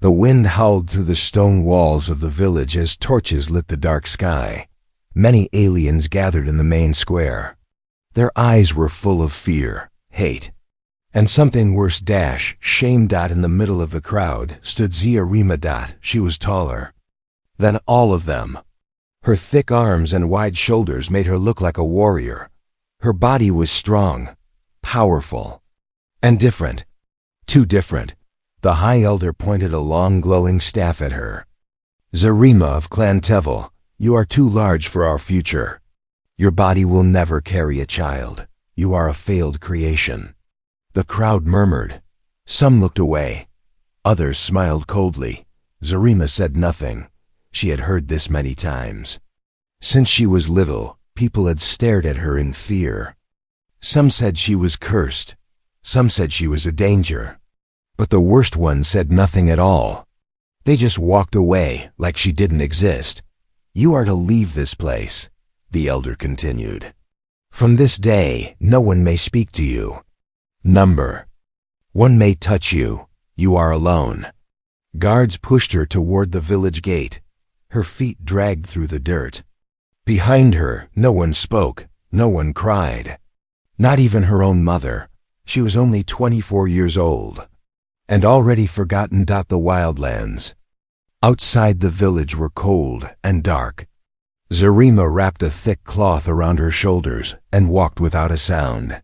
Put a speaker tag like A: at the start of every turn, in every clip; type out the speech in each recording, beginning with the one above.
A: The wind howled through the stone walls of the village as torches lit the dark sky. Many aliens gathered in the main square. Their eyes were full of fear, hate, and something worse. Shame. In the middle of the crowd stood Ziarima. She was taller than all of them. Her thick arms and wide shoulders made her look like a warrior. Her body was strong, powerful, and different. Too different. The High Elder pointed a long glowing staff at her. Zarima of Clan Tevel, you are too large for our future. Your body will never carry a child. You are a failed creation. The crowd murmured. Some looked away. Others smiled coldly. Zarima said nothing. She had heard this many times. Since she was little, people had stared at her in fear. Some said she was cursed. Some said she was a danger. But the worst ones said nothing at all. They just walked away like she didn't exist. You are to leave this place, the elder continued. From this day, no one may speak to you. Number one may touch you. You are alone. Guards pushed her toward the village gate. Her feet dragged through the dirt. Behind her, no one spoke. No one cried. Not even her own mother. She was only 24 years old. And already forgotten. The wildlands outside the village were cold and dark. Zarima wrapped a thick cloth around her shoulders and walked without a sound.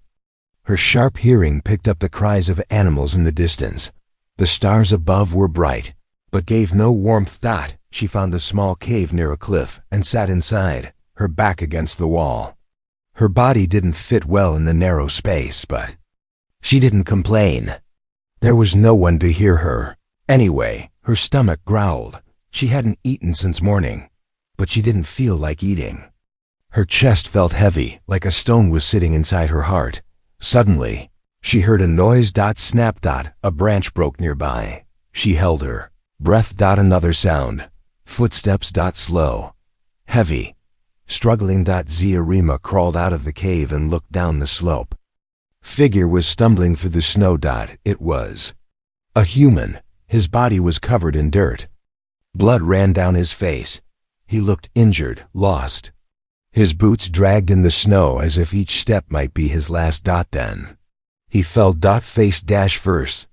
A: Her sharp hearing picked up the cries of animals in the distance. The stars above were bright, but gave no warmth. She found a small cave near a cliff and sat inside, her back against the wall. Her body didn't fit well in the narrow space, but she didn't complain. There was no one to hear her. Anyway, her stomach growled. She hadn't eaten since morning, but she didn't feel like eating. Her chest felt heavy, like a stone was sitting inside her heart. Suddenly, she heard a noise. Snap. A branch broke nearby. She held her breath. Another sound. Footsteps. Slow, heavy, struggling. Ziarima crawled out of the cave and looked down the slope. Figure was stumbling through the snow. It was a human. His body was covered in dirt. Blood ran down his face. He looked injured, lost. His boots dragged in the snow as if each step might be his last. Then he fell. Face first.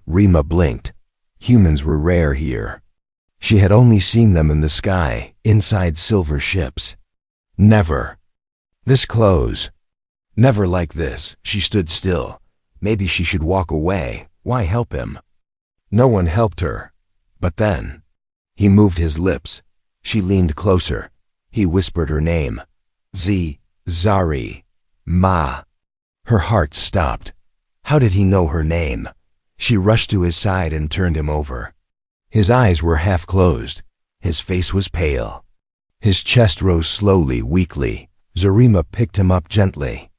A: Rima blinked. Humans were rare here. She had only seen them in the sky, inside silver ships. Never this close. Never like this. She stood still. Maybe she should walk away. Why help him? No one helped her. But then he moved his lips. She leaned closer. He whispered her name. Zari. Ma. Her heart stopped. How did he know her name? She rushed to his side and turned him over. His eyes were half closed. His face was pale. His chest rose slowly, weakly. Zarima picked him up gently.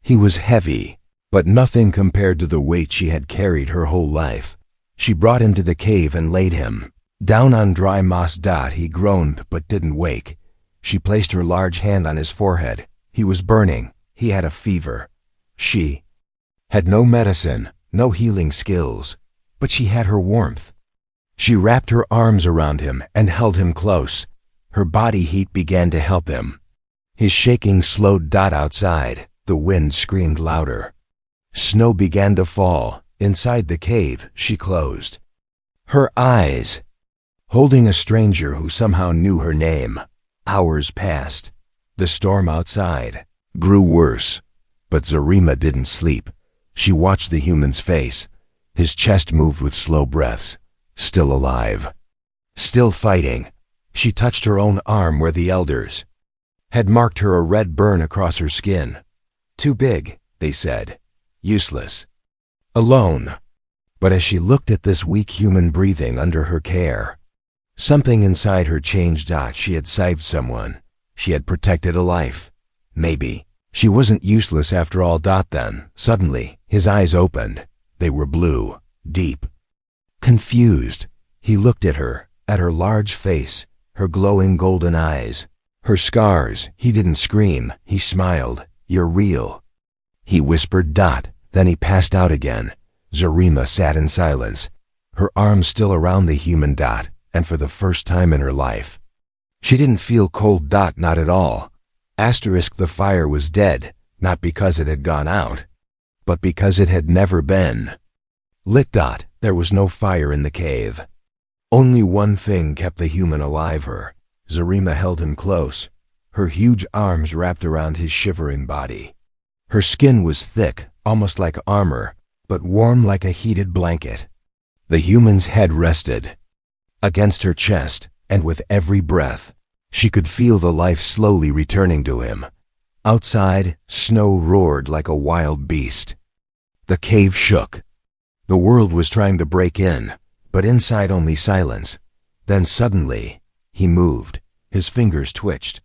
A: He was heavy, but nothing compared to the weight she had carried her whole life. She brought him to the cave and laid him down on dry moss. He groaned but didn't wake. She placed her large hand on his forehead. He was burning. He had a fever. She had no medicine, no healing skills, but she had her warmth. She wrapped her arms around him and held him close. Her body heat began to help him. His shaking slowed. Outside, the wind screamed louder. Snow began to fall. Inside the cave, she closed her eyes, holding a stranger who somehow knew her name. Hours passed. The storm outside grew worse, but Zarima didn't sleep. She watched the human's face. His chest moved with slow breaths. Still alive. Still fighting. She touched her own arm where the elders had marked her a red burn across her skin. Too big, they said. Useless. Alone. But as she looked at this weak human breathing under her care, something inside her changed. She had saved someone. She had protected a life. Maybe she wasn't useless after all. Then, suddenly, his eyes opened. They were blue, deep. Confused, he looked at her large face, her glowing golden eyes, her scars. He didn't scream. He smiled. You're real. He whispered. Then he passed out again. Zarima sat in silence. her arms still around the human dot, and for the first time in her life. She didn't feel cold. Not at all. The fire was dead, not because it had gone out, but because it had never been lit. There was no fire in the cave. Only one thing kept the human alive, her. Zarima held him close, her huge arms wrapped around his shivering body. Her skin was thick, almost like armor, but warm like a heated blanket. The human's head rested against her chest, and with every breath, she could feel the life slowly returning to him. Outside, snow roared like a wild beast. The cave shook. The world was trying to break in, but inside only silence. Then suddenly, he moved. His fingers twitched.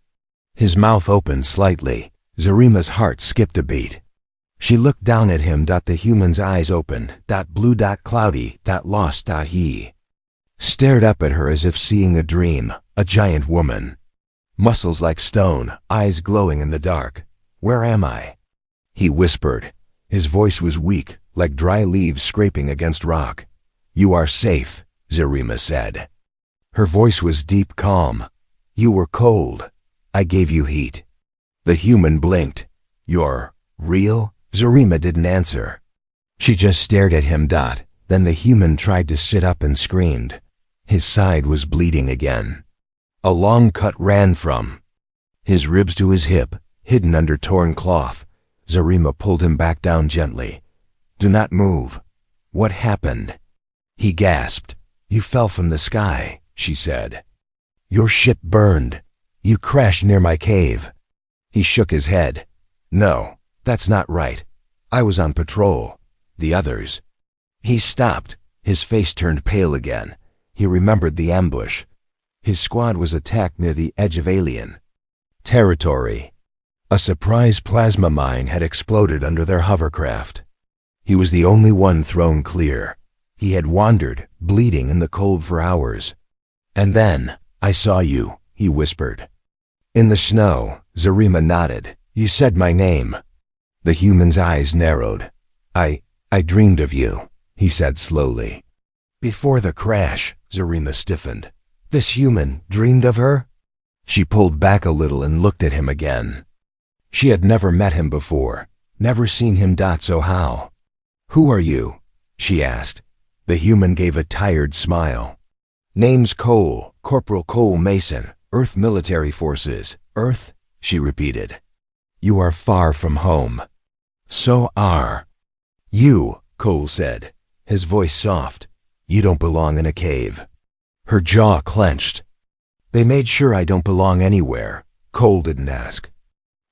A: His mouth opened slightly. Zarima's heart skipped a beat. She looked down at him. The human's eyes opened. Blue, cloudy, lost. He stared up at her as if seeing a dream, a giant woman. Muscles like stone, eyes glowing in the dark. "Where am I?" he whispered. His voice was weak, like dry leaves scraping against rock. "You are safe," Zarima said. Her voice was deep, calm. "You were cold. I gave you heat." The human blinked. "You're real?" Zarima didn't answer. She just stared at him. Then the human tried to sit up and screamed. His side was bleeding again. A long cut ran from his ribs to his hip, hidden under torn cloth. Zarima pulled him back down gently. "Do not move." "What happened?" He gasped. "You fell from the sky," she said. "Your ship burned. You crashed near my cave." He shook his head. "No, that's not right. I was on patrol. The others." He stopped. His face turned pale again. He remembered the ambush. His squad was attacked near the edge of alien territory. A surprise plasma mine had exploded under their hovercraft. He was the only one thrown clear. He had wandered, bleeding in the cold for hours. "And then, I saw you," he whispered. "In the snow." Zarima nodded. "You said my name." The human's eyes narrowed. I dreamed of you," he said slowly. "Before the crash," Zarima stiffened. "This human dreamed of her?" She pulled back a little and looked at him again. She had never met him before, never seen him. So how? "Who are you?" she asked. The human gave a tired smile. "Name's Cole, Corporal Cole Mason, Earth Military Forces." "Earth?" she repeated. "You are far from home." "So are you," Cole said, his voice soft. "You don't belong in a cave." Her jaw clenched. "They made sure I don't belong anywhere." Cole didn't ask.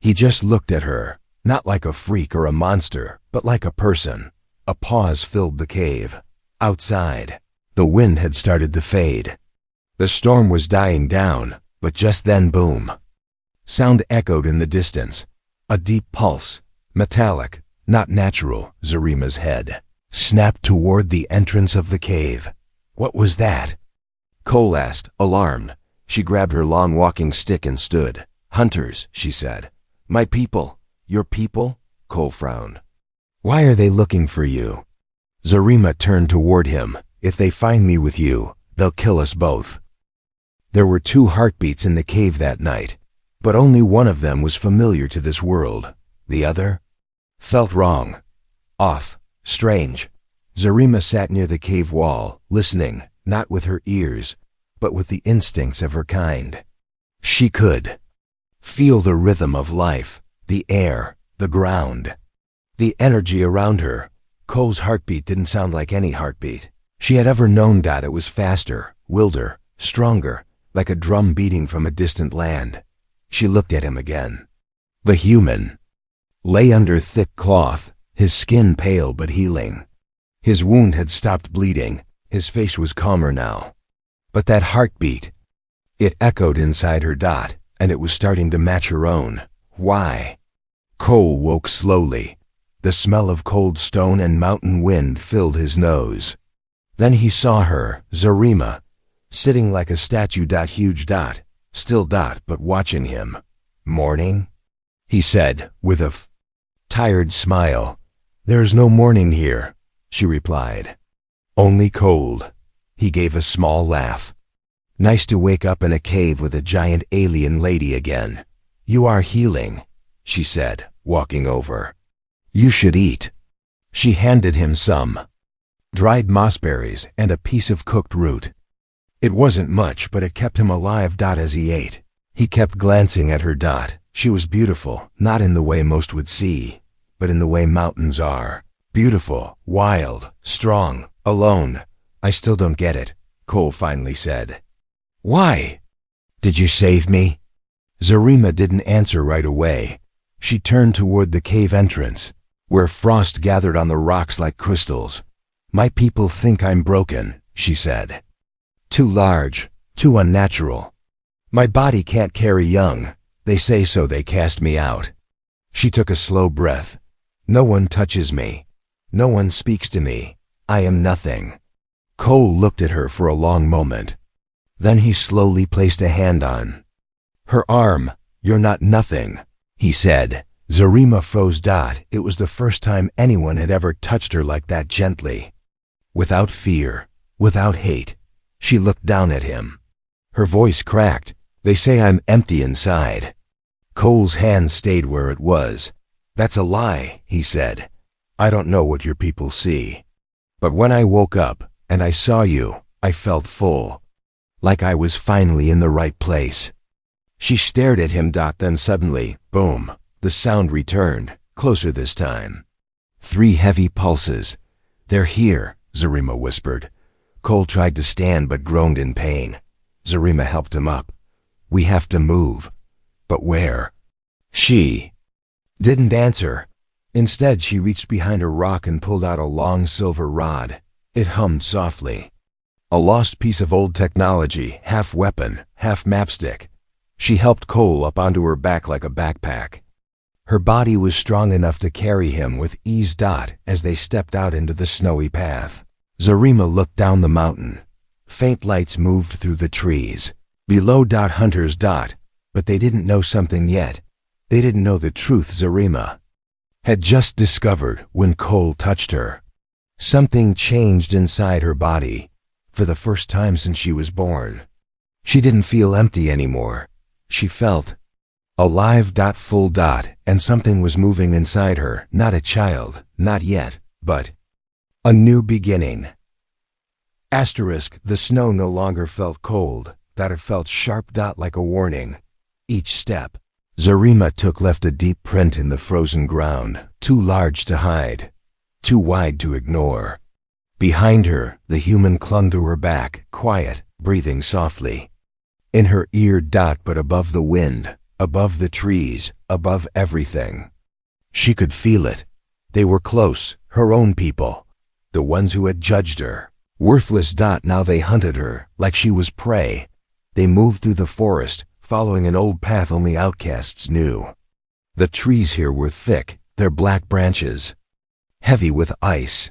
A: He just looked at her, not like a freak or a monster, but like a person. A pause filled the cave. Outside, the wind had started to fade. The storm was dying down, but just then, boom. Sound echoed in the distance. A deep pulse, metallic, not natural. Zarima's head snapped toward the entrance of the cave. "What was that?" Cole asked, alarmed. She grabbed her long walking stick and stood. "Hunters," she said. "My people." "Your people?" Cole frowned. "Why are they looking for you?" Zarima turned toward him. "If they find me with you, they'll kill us both." There were 2 heartbeats in the cave that night, but only one of them was familiar to this world. The other felt wrong, off, strange. Zarima sat near the cave wall, listening, not with her ears, but with the instincts of her kind. She could feel the rhythm of life, the air, the ground, the energy around her. Cole's heartbeat didn't sound like any heartbeat she had ever known. It was faster, wilder, stronger, like a drum beating from a distant land. She looked at him again. The human lay under thick cloth, his skin pale but healing. His wound had stopped bleeding. His face was calmer now. But that heartbeat, it echoed inside her. And it was starting to match her own. Why? Cole woke slowly. The smell of cold stone and mountain wind filled his nose. Then he saw her, Zarima, sitting like a statue. Huge. Still. But watching him. "Morning?" he said, with a tired smile. "There's no morning here," she replied. "Only cold." He gave a small laugh. Nice to wake up in a cave with a giant alien lady again. You are healing, she said, walking over. You should eat. She handed him some. Dried mossberries and a piece of cooked root. It wasn't much, but it kept him alive. As he ate, he kept glancing at her. She was beautiful, not in the way most would see, but in the way mountains are. Beautiful, wild, strong, alone. I still don't get it, Cole finally said. Why? Did you save me? Zarima didn't answer right away. She turned toward the cave entrance, where frost gathered on the rocks like crystals. My people think I'm broken, she said. Too large, too unnatural. My body can't carry young. They say so. They cast me out. She took a slow breath. No one touches me. No one speaks to me. I am nothing. Cole looked at her for a long moment. Then he slowly placed a hand on her arm. You're not nothing, he said. Zarima froze. It was the first time anyone had ever touched her like that, gently. Without fear, without hate. She looked down at him. Her voice cracked. They say I'm empty inside. Cole's hand stayed where it was. That's a lie, he said. I don't know what your people see. But when I woke up and I saw you, I felt full. Like I was finally in the right place. She stared at him. Then suddenly, boom, the sound returned, closer this time. 3 heavy pulses. They're here, Zarima whispered. Cole tried to stand but groaned in pain. Zarima helped him up. We have to move. But where? She didn't answer. Instead, she reached behind a rock and pulled out a long silver rod. It hummed softly. A lost piece of old technology, half weapon, half mapstick. She helped Cole up onto her back like a backpack. Her body was strong enough to carry him with ease. As they stepped out into the snowy path, Zarima looked down the mountain. Faint lights moved through the trees. Below, hunters. But they didn't know something yet. They didn't know the truth Zarima had just discovered when Cole touched her. Something changed inside her body. For the first time since she was born. She didn't feel empty anymore. She felt alive. Full. And something was moving inside her. Not a child, not yet, but a new beginning. The snow no longer felt cold. It felt sharp. Like a warning. Each step Zarima took left a deep print in the frozen ground, too large to hide, too wide to ignore. Behind her, the human clung to her back, quiet, breathing softly. In her ear. But above the wind, above the trees, above everything. She could feel it. They were close, her own people. The ones who had judged her. Worthless. Now they hunted her, like she was prey. They moved through the forest, following an old path only outcasts knew. The trees here were thick, their black branches heavy with ice.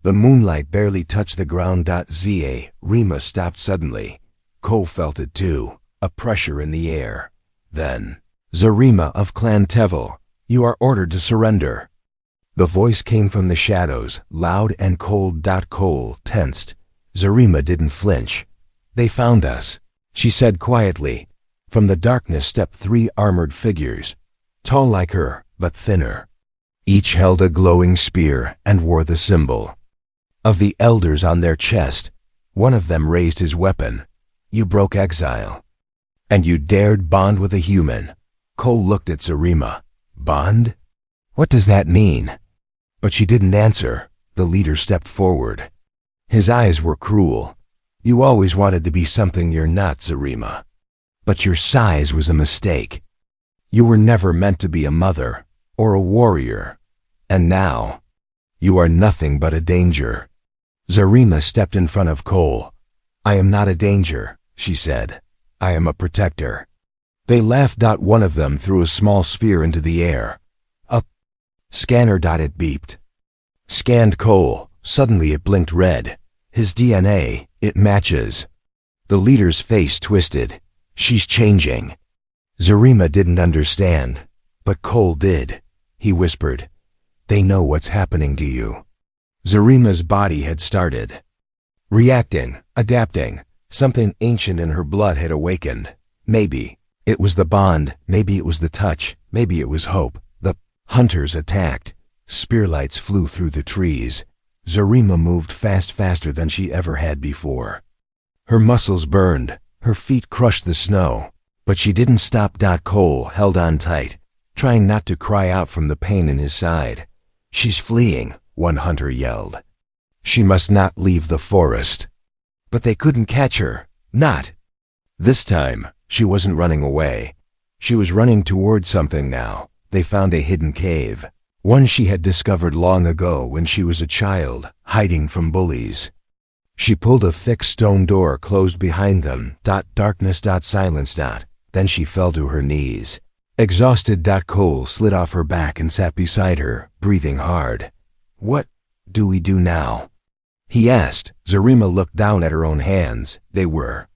A: The moonlight barely touched the ground. Zarima stopped suddenly. Cole felt it too, a pressure in the air. Then, Zarima of Clan Tevil, you are ordered to surrender. The voice came from the shadows, loud and cold. Cole tensed. Zarima didn't flinch. They found us, she said quietly. From the darkness stepped 3 armored figures, tall like her, but thinner. Each held a glowing spear and wore the symbol of the elders on their chest. One of them raised his weapon. You broke exile. And you dared bond with a human. Cole looked at Zarima. Bond? What does that mean? But she didn't answer. The leader stepped forward. His eyes were cruel. You always wanted to be something you're not, Zarima. But your size was a mistake. You were never meant to be a mother or a warrior. And now, you are nothing but a danger. Zarima stepped in front of Cole. I am not a danger, she said. I am a protector. They laughed. One of them threw a small sphere into the air. A scanner. It beeped. Scanned Cole. Suddenly it blinked red. His DNA, it matches. The leader's face twisted. She's changing. Zarima didn't understand, but Cole did. He whispered, they know what's happening to you. Zarima's body had started Reacting, adapting, something ancient in her blood had awakened. Maybe it was the bond, maybe it was the touch, maybe it was hope. The hunters attacked. Spearlights flew through the trees. Zarima moved faster than she ever had before. Her muscles burned, her feet crushed the snow, but she didn't stop. Cole held on tight, trying not to cry out from the pain in his side. "She's fleeing," one hunter yelled. "She must not leave the forest." But they couldn't catch her. Not this time. She wasn't running away. She was running toward something now. They found a hidden cave, one she had discovered long ago when she was a child, hiding from bullies. She pulled a thick stone door closed behind them. Darkness. Silence. Then she fell to her knees. Exhausted. Cole slid off her back and sat beside her, breathing hard. "What do we do now?" he asked. Zarima looked down at her own hands. They were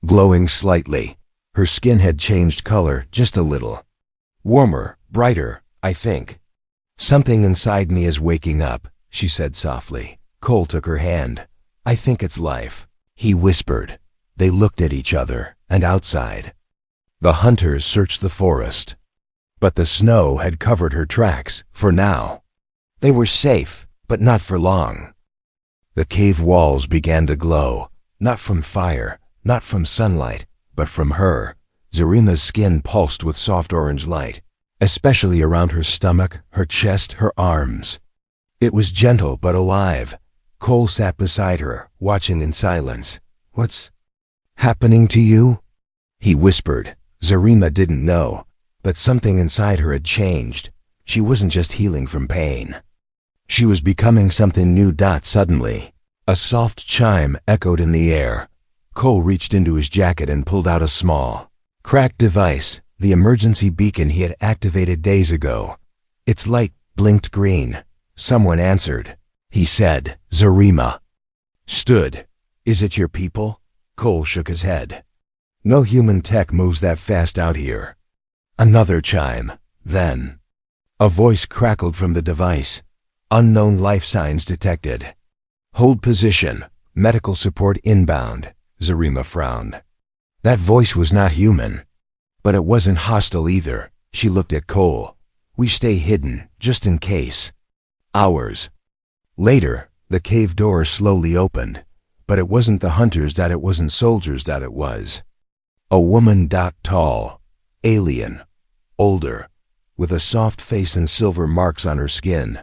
A: glowing slightly. Her skin had changed color just a little. "Warmer, brighter, I think. Something inside me is waking up," she said softly. Cole took her hand. "I think it's life," he whispered. They looked at each other, and outside, the hunters searched the forest. But the snow had covered her tracks, for now. They were safe, but not for long. The cave walls began to glow, not from fire, not from sunlight, but from her. Zarima's skin pulsed with soft orange light, especially around her stomach, her chest, her arms. It was gentle but alive. Cole sat beside her, watching in silence. "What's happening to you?" he whispered. Zarima didn't know, but something inside her had changed. She wasn't just healing from pain. She was becoming something new. Suddenly, a soft chime echoed in the air. Cole reached into his jacket and pulled out a small, cracked device, the emergency beacon he had activated days ago. Its light blinked green. Someone answered. He said, "Zarima." Stood. "Is it your people?" Cole shook his head. "No human tech moves that fast out here." Another chime. Then a voice crackled from the device. "Unknown life signs detected. Hold position. Medical support inbound." Zarima frowned. That voice was not human. But it wasn't hostile either. She looked at Cole. "We stay hidden, just in case." Hours later, the cave door slowly opened. But it wasn't the hunters. It wasn't soldiers. It was a woman. Tall, alien, older, with a soft face and silver marks on her skin.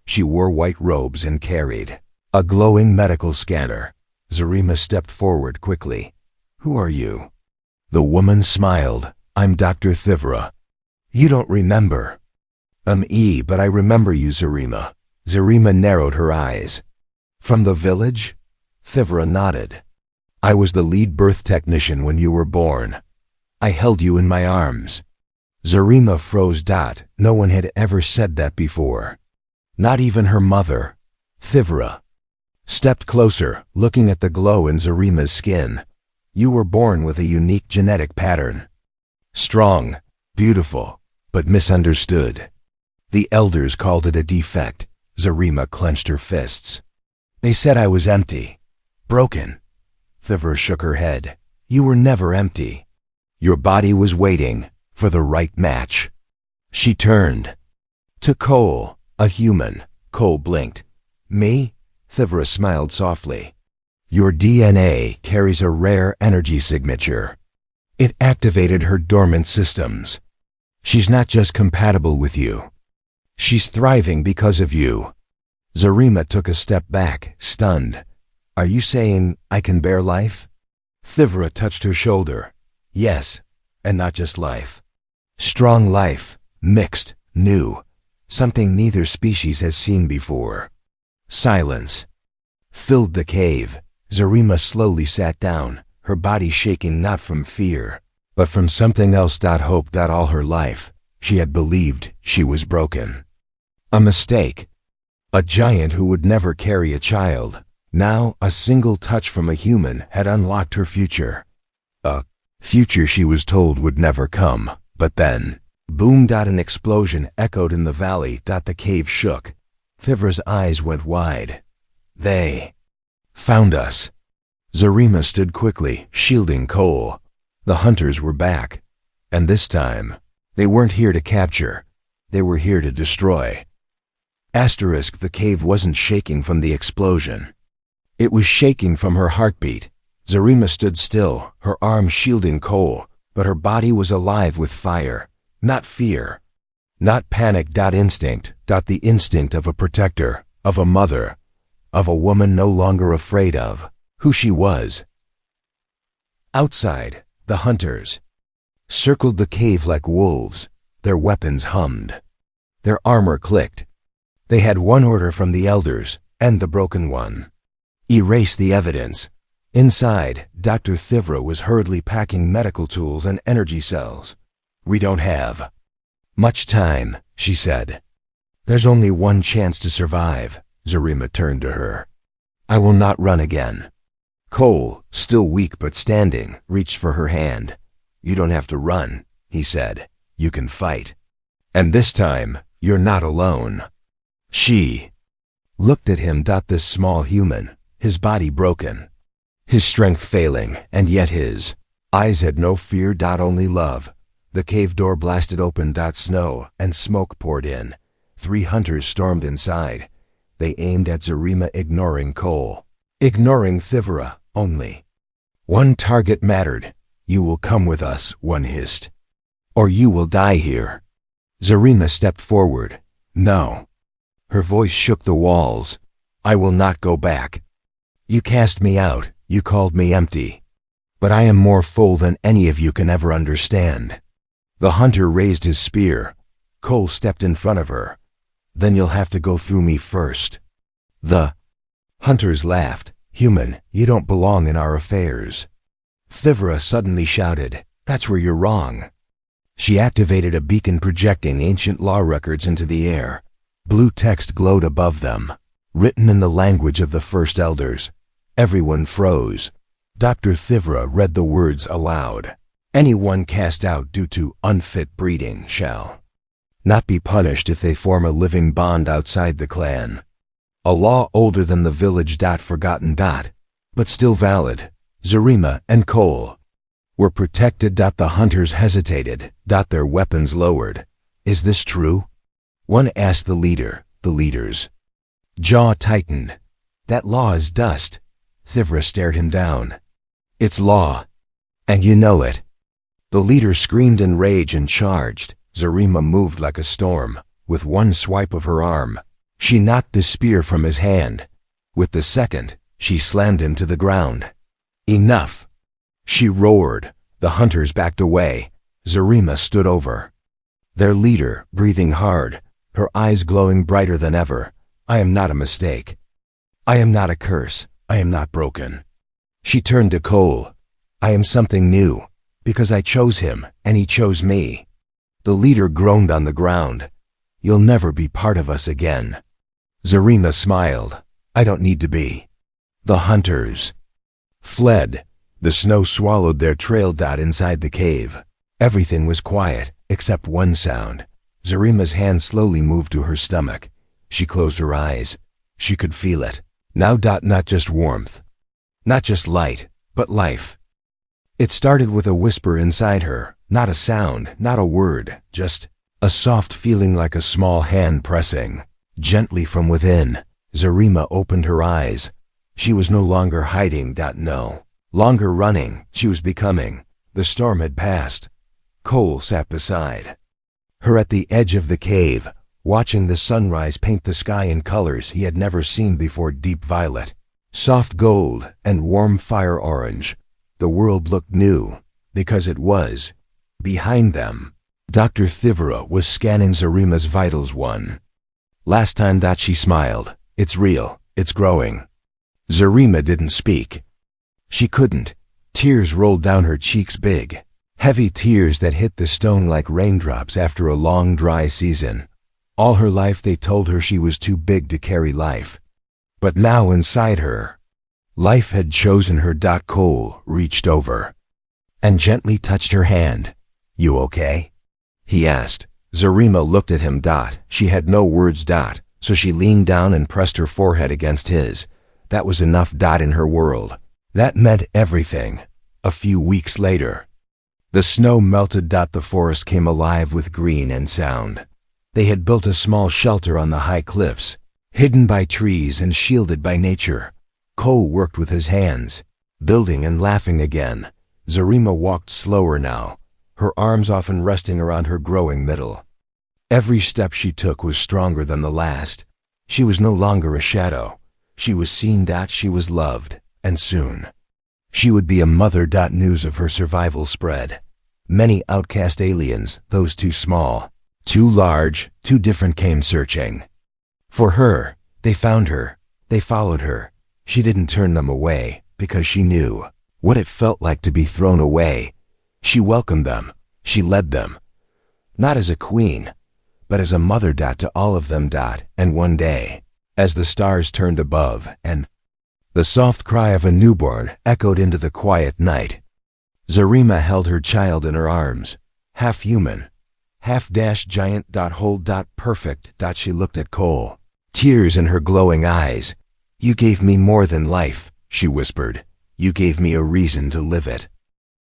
A: She wore white robes and carried a glowing medical scanner. Zarima stepped forward quickly. "Who are you?" The woman smiled. "I'm Dr. Thivra." "You don't remember." But I remember you, Zarima." Zarima narrowed her eyes. "From the village?" Thivra nodded. "I was the lead birth technician when you were born. I held you in my arms." Zarima froze. No one had ever said that before. Not even her mother. Thivra stepped closer, looking at the glow in Zarima's skin. "You were born with a unique genetic pattern. Strong, beautiful, but misunderstood. The elders called it a defect." Zarima clenched her fists. "They said I was empty, broken." Thivra shook her head. "You were never empty. Your body was waiting for the right match." She turned to Cole, a human. Cole blinked. "Me?" Thivra smiled softly. "Your DNA carries a rare energy signature. It activated her dormant systems. She's not just compatible with you. She's thriving because of you." Zarima took a step back, stunned. "Are you saying I can bear life?" Thivra touched her shoulder. "Yes, and not just life. Strong life, mixed, new, something neither species has seen before." Silence filled the cave. Zarima slowly sat down, her body shaking not from fear, but from something else. Hope. All her life, she had believed she was broken. A mistake. A giant who would never carry a child. Now, a single touch from a human had unlocked her future. A future she was told would never come. But then, boom. An explosion echoed in the valley. The cave shook. Thivra's eyes went wide. "They Found us. Zarima stood quickly, shielding Cole. The hunters were back. And this time, they weren't here to capture. They were here to destroy. Asterisk, the cave wasn't shaking from the explosion. It was shaking from her heartbeat. Zarima stood still, her arm shielding Cole, but her body was alive with fire. Not fear. Not panic. Instinct. The instinct of a protector, of a mother, of a woman no longer afraid of who she was. Outside, the hunters circled the cave like wolves. Their weapons hummed. Their armor clicked. They had one order from the elders, and the broken one. Erase the evidence. Inside, Dr. Thivra was hurriedly packing medical tools and energy cells. We don't have much time, she said. There's only one chance to survive. Zarima turned to her. I will not run again. Cole, still weak but standing, reached for her hand. You don't have to run, he said. You can fight. And this time, you're not alone. She looked at him. This small human, his body broken, his strength failing, and yet his eyes had no fear. Only love. The cave door blasted open. Snow and smoke poured in. 3 hunters stormed inside. They aimed at Zarima, ignoring Cole, ignoring Thivra only. One target mattered. You will come with us, one hissed. Or you will die here. Zarima stepped forward. No. Her voice shook the walls. I will not go back. You cast me out. You called me empty. But I am more full than any of you can ever understand. The hunter raised his spear. Cole stepped in front of her. Then you'll have to go through me first. The hunters laughed. Human, you don't belong in our affairs. Thivra suddenly shouted, That's where you're wrong. She activated a beacon projecting ancient law records into the air. Blue text glowed above them, written in the language of the first elders. Everyone froze. Dr. Thivra read the words aloud. Anyone cast out due to unfit breeding shall not be punished if they form a living bond outside the clan. A law older than the village. Forgotten. But still valid. Zarima and Cole were protected. The hunters hesitated. Their weapons lowered. Is this true? One asked the leader. The leaders' jaw tightened. That law is dust. Thivra stared him down. It's law. And you know it. The leader screamed in rage and charged. Zarima moved like a storm. With one swipe of her arm, she knocked the spear from his hand. With the second, she slammed him to the ground. Enough! She roared. The hunters backed away. Zarima stood over their leader, breathing hard, her eyes glowing brighter than ever. I am not a mistake. I am not a curse. I am not broken. She turned to Cole. I am something new, because I chose him, and he chose me. The leader groaned on the ground. You'll never be part of us again. Zarima smiled. I don't need to be. The hunters fled. The snow swallowed their trail. Inside the cave, everything was quiet, except one sound. Zarima's hand slowly moved to her stomach. She closed her eyes. She could feel it. Now. Not just warmth. Not just light, but life. It started with a whisper inside her. Not a sound, not a word, just a soft feeling like a small hand pressing gently from within. Zarima opened her eyes. She was no longer hiding. No longer running. She was becoming. The storm had passed. Cole sat beside her at the edge of the cave, watching the sunrise paint the sky in colors he had never seen before. Deep violet, soft gold, and warm fire orange. The world looked new, because it was. Behind them, Dr. Thivra was scanning Zarima's vitals. One last time. She smiled. It's real. It's growing. Zarima didn't speak. She couldn't. Tears rolled down her cheeks, big, heavy tears that hit the stone like raindrops after a long dry season. All her life they told her she was too big to carry life. But now inside her, life had chosen her. Cole reached over and gently touched her hand. You okay? He asked. Zarima looked at him. She had no words. So she leaned down and pressed her forehead against his. That was enough. In her world, that meant everything. A few weeks later, the snow melted. The forest came alive with green and sound. They had built a small shelter on the high cliffs, hidden by trees and shielded by nature. Cole worked with his hands, building and laughing again. Zarima walked slower now, her arms often resting around her growing middle. Every step she took was stronger than the last. She was no longer a shadow. She was seen. She was loved, and soon she would be a mother. News of her survival spread. Many outcast aliens, those too small, too large, too different, came searching for her. They found her. They followed her. She didn't turn them away because she knew what it felt like to be thrown away. She welcomed them. She led them, not as a queen, but as a mother. To all of them. And one day, as the stars turned above and the soft cry of a newborn echoed into the quiet night, Zarima held her child in her arms, half human, half giant. Hold. Perfect. She looked at Cole, tears in her glowing eyes. You gave me more than life, she whispered. You gave me a reason to live it.